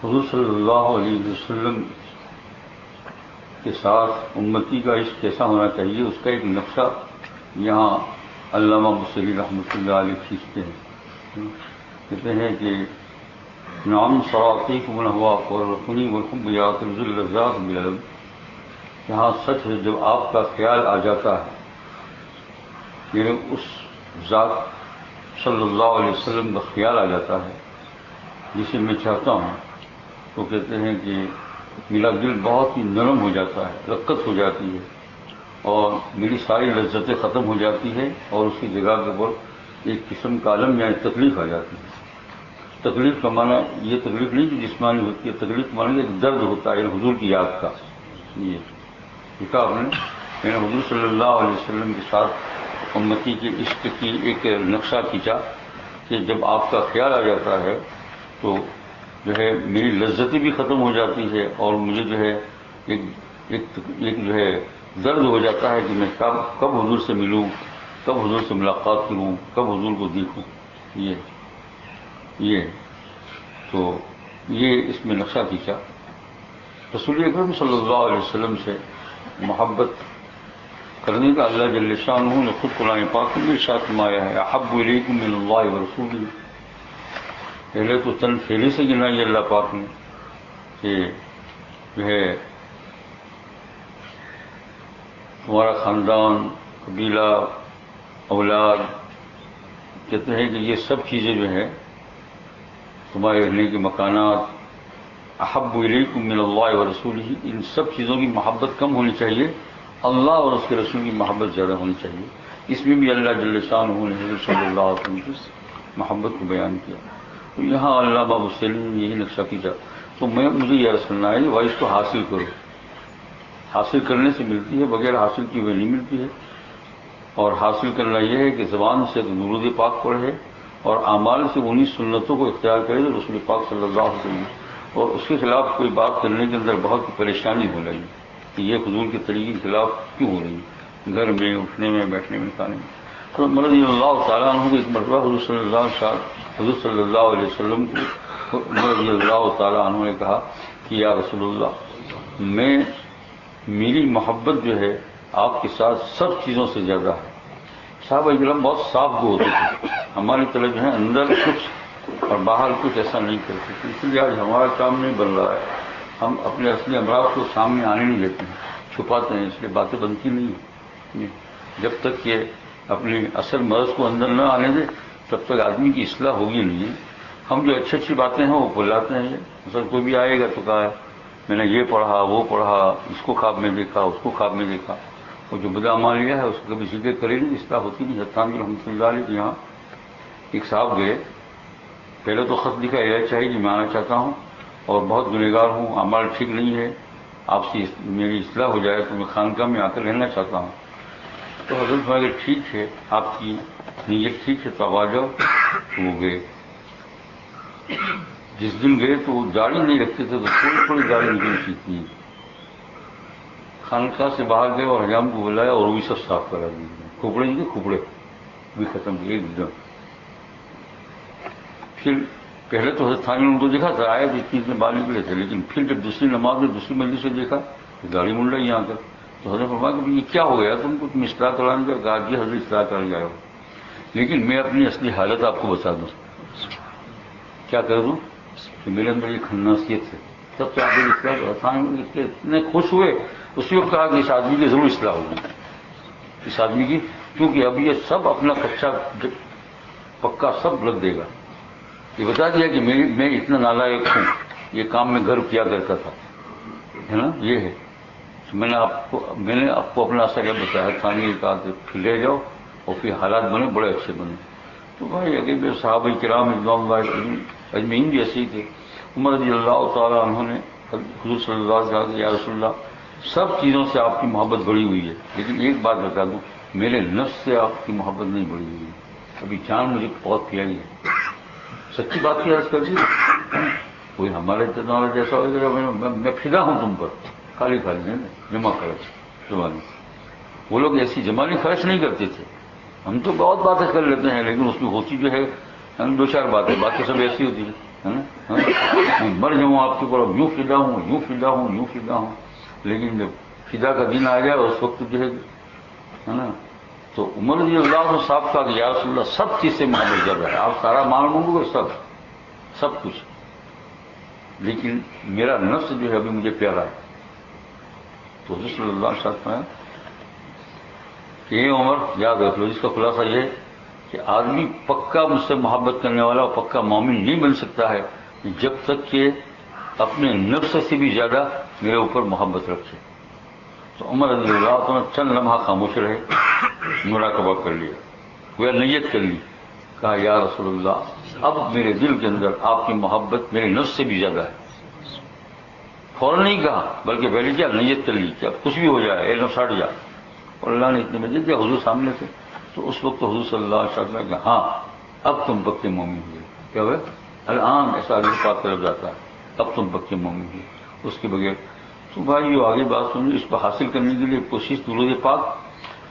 حضور صلی اللہ علیہ وسلم کے ساتھ امتی کا عشق کیسا ہونا چاہیے، اس کا ایک نقشہ یہاں علامہ بصری رحمۃ اللہ علیہ کھینچتے ہیں. کہتے ہیں کہ نعم صراطیکم الہوا والرکنی والحب یاطرز اللذات بالعلم. یہاں سچ ہے جب آپ کا خیال آ جاتا ہے، یعنی اس ذات صلی اللہ علیہ وسلم کا خیال آ جاتا ہے جسے میں چاہتا ہوں، تو کہتے ہیں کہ میرا دل بہت ہی نرم ہو جاتا ہے، رقت ہو جاتی ہے، اور میری ساری لذتیں ختم ہو جاتی ہے، اور اس کی جگہ کے اوپر ایک قسم کا علم یعنی تکلیف آ جاتی ہے. تکلیف کا معنی یہ تکلیف نہیں کہ جسمانی ہوتی ہے، تکلیف کا معنی ایک درد ہوتا ہے، یعنی حضور کی یاد کا. یہ لکھا آپ نے، میں نے حضور صلی اللہ علیہ وسلم کے ساتھ امتی کے عشق کی ایک نقشہ کھینچا کہ جب آپ کا خیال آ جاتا ہے تو جو ہے میری لذتیں بھی ختم ہو جاتی ہے، اور مجھے جو ہے ایک جو ہے درد ہو جاتا ہے کہ میں کب حضور سے ملوں، کب حضور سے ملاقات کروں، کب حضور کو دیکھوں. یہ تو یہ اس میں نقشہ کھینچا. رسول اکرم صلی اللہ علیہ وسلم سے محبت کرنے کا اللہ جل شانہ نے خود قرآن پاک میں ارشاد فرمایا ہے، احب الیکم من اللہ ورسولہ. پہلے تو چند پھیلے سے گنائی اللہ پاک نے کہ جو ہے تمہارا خاندان، قبیلہ، اولاد، کہتے ہیں کہ یہ سب چیزیں جو ہیں تمہارے رہنے کے مکانات، احب الیکم من اللہ ورسولہ، ان سب چیزوں کی محبت کم ہونی چاہیے، اللہ اور اس کے رسول کی محبت زیادہ ہونی چاہیے. اس میں بھی اللہ جل شانہ نے حضور صلی اللہ علیہ وسلم کی محبت کو بیان کیا. تو یہاں علامہ بصری نے یہی نقشہ کیا. تو مجھے یہ عرض کرنا ہے کہ اس کو حاصل کرو. حاصل کرنے سے ملتی ہے، بغیر حاصل کی ہوئے نہیں ملتی ہے. اور حاصل کرنا یہ ہے کہ زبان سے درود پاک پڑھے اور اعمال سے انہی سنتوں کو اختیار کرے جو رسول پاک صلی اللہ علیہ وسلم، اور اس کے خلاف کوئی بات کرنے کے اندر بہت پریشانی ہو رہی ہے کہ یہ حضور کے طریقے کے خلاف کیوں ہو رہی ہے، گھر میں، اٹھنے میں، بیٹھنے میں، کھانے میں. تو رضی اللہ تعالیٰ عنہ کو ایک مرتبہ حضور صلی اللہ علیہ وسلم کو رضی اللہ تعالیٰ عنہ نے کہا کہ یا رسول اللہ، میری محبت جو ہے آپ کے ساتھ سب چیزوں سے زیادہ ہے. صحابہ کرام بہت صاف گو ہوتے تھے، ہماری طرح جو ہے اندر کچھ اور باہر کچھ ایسا نہیں کرتے تھے. اس لیے آج ہمارا کام نہیں بن رہا ہے، ہم اپنے اصلی امراض کو سامنے آنے نہیں دیتے ہیں، چھپاتے ہیں، اس لیے باتیں بنتی نہیں ہیں. جب تک کہ اپنی اصل مرض کو اندر نہ آنے دے تب تک آدمی کی اصلاح ہوگی نہیں. ہم جو اچھی اچھی باتیں ہیں وہ بلاتے ہیں. مثلا کوئی بھی آئے گا تو کہا میں نے یہ پڑھا، وہ پڑھا، اس کو خواب میں دیکھا، اس کو خواب میں دیکھا، اور جو بدا مان لیا ہے اس کو کبھی ذکر کرے نہیں، اصلاح ہوتی نہیں. حتانوی رحمۃ اللہ علیہ کے یہاں ایک صاحب گئے، پہلے تو خط لکھا یہ چاہیے کہ میں آنا چاہتا ہوں اور بہت گنہگار ہوں، اعمال ٹھیک نہیں ہے، آپ سے میری اصلاح ہو جائے تو میں خانقاہ میں آ کر رہنا چاہتا ہوں. تو حضرت اگر ٹھیک ہے، آپ کی نیت ٹھیک ہے تو آپ آ جاؤ. تو وہ گئے. جس دن گئے تو وہ داڑھی نہیں رکھتے تھے تو تھوڑی تھوڑی داڑھی نکلی تھی. خانقاہ سے باہر گئے اور حجام کو بلایا اور وہ بھی سب صاف کرا دیے. کھوپڑے نہیں تھے، کھوپڑے بھی ختم کیے ایک دم. پھر پہلے تو حضرت تھانوی نے تو دیکھا تھا، آئے تو اتنے بال نکلے تھے، لیکن پھر جب دوسری نماز میں دوسری مجلس سے دیکھا تو داڑھی مڑ رہی یہاں تک. تو حضرت فرمایا کہ یہ کیا ہو گیا تم کو، تم اصلاح کرانے کا کہا کہ حضرت اصلاح کر جائے ہو، لیکن میں اپنی اصلی حالت آپ کو بتا دوں. کیا کر دوں کہ میرے اندر یہ خناسیت ہے. تب تو آپ اتنے خوش ہوئے. اسی وقت کہا کہ اس آدمی کی ضرور اصلاح ہوگی، اس آدمی کی، کیونکہ اب یہ سب اپنا کچا پکا سب رکھ دے گا. یہ بتا دیا کہ میں اتنا نالائق ہوں، یہ کام میں گھر کیا کرتا تھا، ہے نا. یہ ہے میں نے آپ کو اپنا اثر بتایا. تھانوی کہا کہ پھر لے جاؤ، اور پھر حالات بنے، بڑے اچھے بنے. تو بھائی اگر صحابہ کرام رضوان اللہ اجمعین بھی ایسے ہی تھے. عمر رضی اللہ تعالیٰ عنہ نے حضور صلی اللہ علیہ وسلم یا رسول اللہ سب چیزوں سے آپ کی محبت بڑھی ہوئی ہے، لیکن ایک بات بتا دوں، میرے نفس سے آپ کی محبت نہیں بڑھی ہوئی ہے. ابھی جان مجھے بہت پیاری ہے. سچی بات کی عرض کر دی. کوئی ہمارے اتنا جیسا ہوگا میں فدا ہوں تم پر، خالی جمع خرچ زمانے. وہ لوگ ایسی جمالی خرچ نہیں کرتے تھے. ہم تو بہت باتیں کر لیتے ہیں، لیکن اس میں ہوتی جو ہے دو چار باتیں، باقی سب ایسی ہوتی ہے نا، میں مر جاؤں آپ کے اوپر، یوں فدا ہوں، یوں فدا ہوں، یوں فدا ہوں، لیکن جب فدا کا دن آ جائے اس وقت جو ہے نا، تو عمر رضی اللہ عنہ صاحب کہا کہ یا رسول اللہ سب چیز سے محبت زیادہ ہے، آپ سارا مال مانگو گے، سب کچھ، لیکن میرا نفس جو ہے ابھی مجھے پیارا ہے۔ تو حضور صلی اللہ علیہ وسلم ہے کہ یہ عمر یاد رکھ لو، جس کا خلاصہ یہ ہے کہ آدمی پکا مجھ سے محبت کرنے والا اور پکا مومن نہیں بن سکتا ہے جب تک کہ اپنے نفس سے بھی زیادہ میرے اوپر محبت رکھے۔ تو عمر رضی اللہ عنہ چند لمحہ خاموش رہے، مراقبہ کر لیا، وہ نیت کر لی، کہا یا رسول اللہ اب میرے دل کے اندر آپ کی محبت میرے نفس سے بھی زیادہ ہے۔ فوراً نہیں کہا بلکہ پہلے کیا نیت کر لی کہ اب کچھ بھی ہو جائے علم سٹ جائے، اور اللہ نے اتنے میں دے دیا، حضور سامنے تھے۔ تو اس وقت حضور صلی اللہ علیہ وسلم کہ ہاں اب تم پکے مومن ہوئے، کیا ہوئے الان، ایسا علی پاک طرف جاتا ہے، اب تم پکے مومن ہوئے، اس کے بغیر۔ تو بھائی جو آگے بات سنی، اس کو حاصل کرنے کے لیے کوشش درود پاک،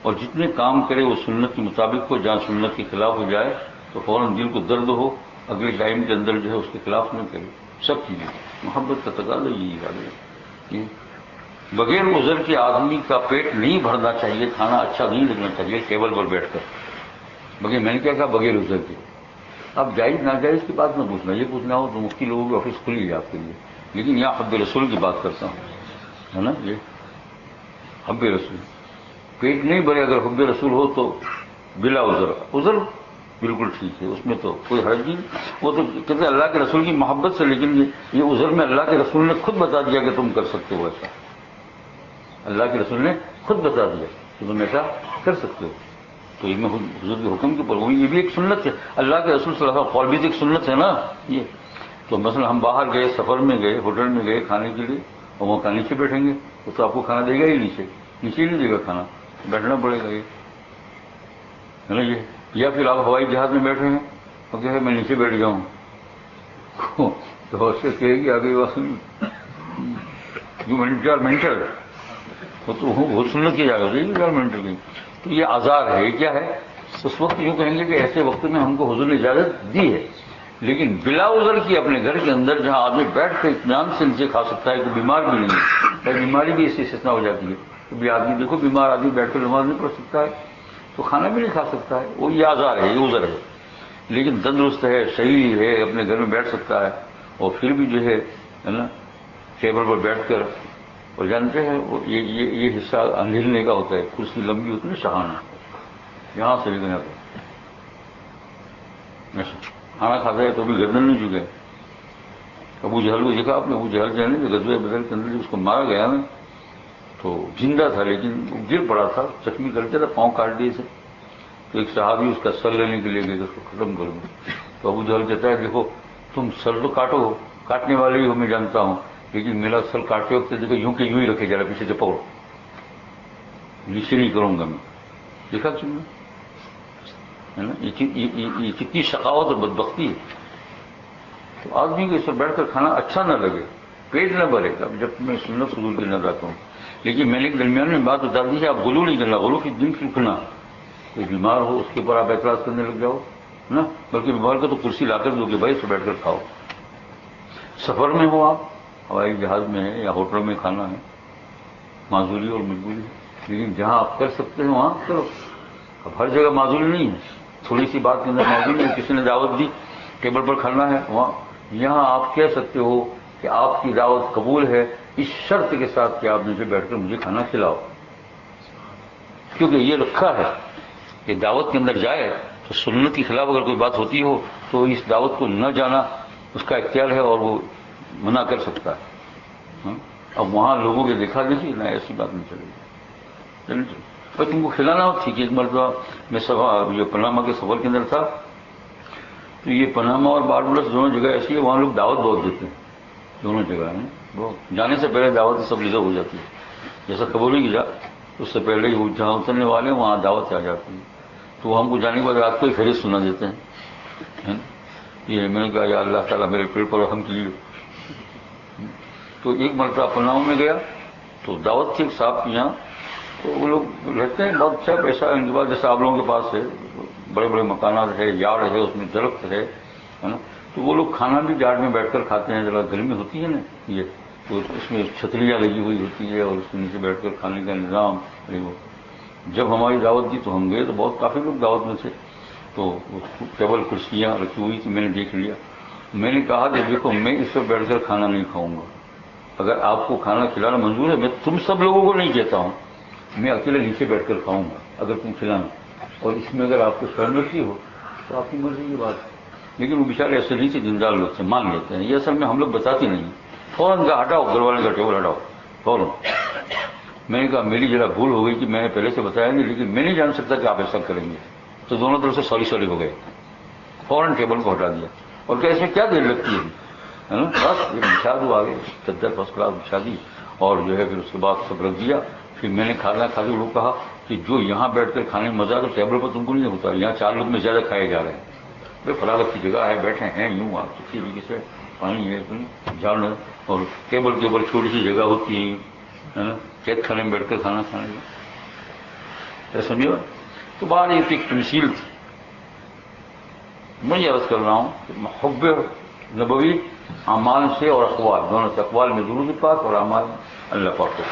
اور جتنے کام کرے وہ سنت کے مطابق ہو، جہاں سنت کے خلاف ہو جائے تو فوراً دل کو درد ہو، اگلے ٹائم کے اندر جو ہے اس کے خلاف نہ کرے، سب چیزیں محبت کا تقاضا یہی ہے۔ بغیر عذر کے آدمی کا پیٹ نہیں بھرنا چاہیے، کھانا اچھا نہیں لگنا چاہیے ٹیبل پر بیٹھ کر، بغیر میں نے کیا کہا بغیر عذر کے۔ اب جائز ناجائز کی بات نہ پوچھنا، یہ پوچھنا ہو تو مفتی لوگوں کی آفس کھلی ہے آپ کے لیے، لیکن یہاں حب رسول کی بات کرتا ہوں، ہے نا، یہ حب رسول، پیٹ نہیں بھرے اگر حب رسول ہو تو بلا عذر، عذر بالکل ٹھیک ہے، اس میں تو کوئی حرج نہیں، وہ تو کہتے ہیں اللہ کے رسول کی محبت سے، لیکن یہ عذر میں اللہ کے رسول نے خود بتا دیا کہ تم کر سکتے ہو ایسا، اللہ کے رسول نے خود بتا دیا کہ تم ایسا کر سکتے ہو، تو یہ میں حضور کے حکم کے اوپر، یہ بھی ایک سنت ہے، اللہ کے رسول صلی اللہ علیہ وسلم قول بھی ایک سنت ہے نا یہ۔ تو مثلا ہم باہر گئے، سفر میں گئے، ہوٹل میں گئے کھانے کے لیے، اور وہاں کھانے نیچے بیٹھیں گے تو آپ کو کھانا دے گا ہی نیچے نہیں دے گا کھانا، بیٹھنا پڑے گا یہ، ہے نا یہ۔ یا پھر آپ ہوائی جہاز میں بیٹھے ہیں اور کہے میں نیچے بیٹھ جاؤں تو اس سے کہے گی آگے منٹل وہ سنت کی جائے گا منٹل کی، تو یہ آزار ہے، یہ کیا ہے، اس وقت یوں کہیں گے کہ ایسے وقت میں ہم کو حضور نے اجازت دی ہے، لیکن بلا عذر کی اپنے گھر کے اندر جہاں آدمی بیٹھ کے اطمینان سے نیچے کھا سکتا ہے، کہ بیمار بھی نہیں ہے، بیماری بھی اس سے استثنا ہو جاتی ہے، کبھی آدمی دیکھو بیمار آدمی بیٹھ کر نماز نہیں پڑھ سکتا ہے تو کھانا بھی نہیں کھا سکتا ہے، وہ یہ آزار ہے، یہ عذر ہے، لیکن تندرست ہے، صحیح ہے، اپنے گھر میں بیٹھ سکتا ہے، اور پھر بھی جو ہے نا ٹیبل پر بیٹھ کر، اور جانتے ہیں وہ یہ حصہ ہلنے کا ہوتا ہے، کرسی لمبی ہوتی ہے شہانہ، یہاں سے بھی گیا کھانا کھاتا ہے تو بھی گردن نہیں جھکے۔ ابو جہل کو دیکھا آپ نے، ابو جہل جو ہے نا غزوہ بدر کے اندر اس کو مارا گیا نا، تو زندہ تھا لیکن وہ گر پڑا تھا، زخمی کر دیا تھا، پاؤں کاٹ دیے تھے، تو ایک صحابی اس کا سر لینے کے لیے گئے اس کو ختم کر دوں، تو ابو جہل کہتا ہے دیکھو تم سر تو کاٹو، کاٹنے والے ہی ہو میں جانتا ہوں، لیکن میرا سر کاٹتے وقت دیکھو یوں کہ یوں ہی رکھے جا رہا، پیچھے سے پکڑو، نیچے نہیں کروں گا میں، دیکھا کیوں ہے نا، یہ کتنی شقاوت اور بدبختی ہے۔ تو آدمی کو اس پر بیٹھ کر کھانا اچھا نہ لگے، پیٹ نہ بھرے گا، جب میں سنت حضور کی نظر آتا ہوں، لیکن میں نے درمیان میں بات بتا دی ہے، آپ غلو نہیں کرنا، غلو کی دن رکنا، کوئی بیمار ہو اس کے اوپر آپ اعتراض کرنے لگ جاؤ نا، بلکہ بیمار کو تو کرسی لا کر دو کہ بھائی اس پر بیٹھ کر کھاؤ۔ سفر میں ہو آپ، ہوائی جہاز میں ہے یا ہوٹل میں کھانا ہے، معذوری اور مجبوری ہے، لیکن جہاں آپ کر سکتے ہیں وہاں کرو، اب ہر جگہ معذوری نہیں ہے، تھوڑی سی بات کے اندر معذوری ہے، کسی نے دعوت دی ٹیبل پر کھانا ہے وہاں، یہاں آپ کہہ سکتے ہو کہ آپ کی دعوت قبول ہے اس شرط کے ساتھ کہ آپ نیچے بیٹھ کر مجھے کھانا کھلاؤ، کیونکہ یہ رکھا ہے کہ دعوت کے اندر جائے تو سنت کے خلاف اگر کوئی بات ہوتی ہو تو اس دعوت کو نہ جانا اس کا اختیار ہے اور وہ منع کر سکتا ہے۔ اب وہاں لوگوں کے دیکھا دیکھی نہ، ایسی بات نہیں چلے گی، پر تم کو کھلانا ہو ٹھیک ہے۔ ایک مرتبہ میں یہ پناما کے سفر کے اندر تھا، تو یہ پناما اور باربوڈس دونوں جگہ ایسی ہے، وہاں لوگ دعوت بہت دیتے ہیں، دونوں جگہ ہیں، وہ جانے سے پہلے دعوت سب ریزرو ہو جاتی ہے، جیسا قبول کی جا اس سے پہلے ہی جہاں اترنے والے ہیں وہاں دعوت آ جاتی ہے، تو وہ ہم کو جانے کے بعد رات کو ہی فہرست سنا دیتے ہیں۔ یہ میں نے کہا یا اللہ تعالیٰ میرے پیٹ پر رحم کیجیے۔ تو ایک مرتبہ پناما میں گیا تو دعوت تھی ایک صاحب کی یہاں، تو وہ لوگ رہتے ہیں بہت اچھا پیسہ ان کے پاس، جیسا آپ لوگوں کے پاس ہے، بڑے بڑے مکانات ہے، یارڈ ہے، اس میں درخت ہے نا، تو وہ لوگ کھانا بھی یارڈ میں بیٹھ کر کھاتے ہیں. ذرا گرمی ہوتی ہے نا یہ، تو اس میں چھتریاں لگی ہوئی ہوتی ہے اور اس کے نیچے بیٹھ کر کھانے کا نظام. جب ہماری دعوت دی تو ہم گئے تو بہت کافی لوگ دعوت میں تھے، تو ٹیبل کرسیاں رکھی ہوئی تھی، میں نے دیکھ لیا. میں نے کہا کہ دیکھو میں اس پر بیٹھ کر کھانا نہیں کھاؤں گا، اگر آپ کو کھانا کھلانا منظور ہے میں تم سب لوگوں کو نہیں کہتا ہوں، میں اکیلے نیچے بیٹھ کر کھاؤں گا اگر تم کھلانا، اور اس میں اگر آپ کو سہمتی ہو تو آپ کی مرضی کی بات ہے. لیکن وہ بیچارے ایسے نہیں تھے، دیندار لوگ سے مان لیتے ہیں. یہ اصل میں ہم لوگ بتاتے نہیں، فوراً کا ہٹاؤ گھر والے کا ٹیبل ہٹاؤ فوراً. میں نے کہا میری ذرا بھول ہو گئی کہ میں نے پہلے سے بتایا نہیں، لیکن میں نہیں جان سکتا کہ آپ ایسا کریں گے. تو دونوں طرف سے سوری ہو گئے، فوراً ٹیبل کو ہٹا دیا. اور کیا اس میں کیا دیر لگتی ہے نا، بس یہ بچھا دو آگے، چادر فرسٹ کلاس بچھا دی، اور جو ہے پھر اس کے بعد سب رکھ دیا. پھر میں نے کھانا کھا کے لوگ کہا کہ جو یہاں بیٹھ کر کھانے میں مزہ تو ٹیبل پر تم کو نہیں ہوتا، یہاں 4 لوگ میں زیادہ کھائے جا رہے ہیں. بھائی فلاں کی جگہ ہے، بیٹھے ہیں یوں آپ کسی طریقے سے، پانی ہے جھاڑ، اور ٹیبل کے اوپر چھوٹی سی جگہ ہوتی ہے نا، قید خانے میں بیٹھ کر کھانا کھانے کی. کیا سمجھو؟ تو بعد یہ ایک تمثیل تھی. میں یہ عرض کر رہا ہوں کہ محب نبوی اعمال سے اور اقوال دونوں سے، اقوال میں درود پاک اور اعمال اللہ پاک کو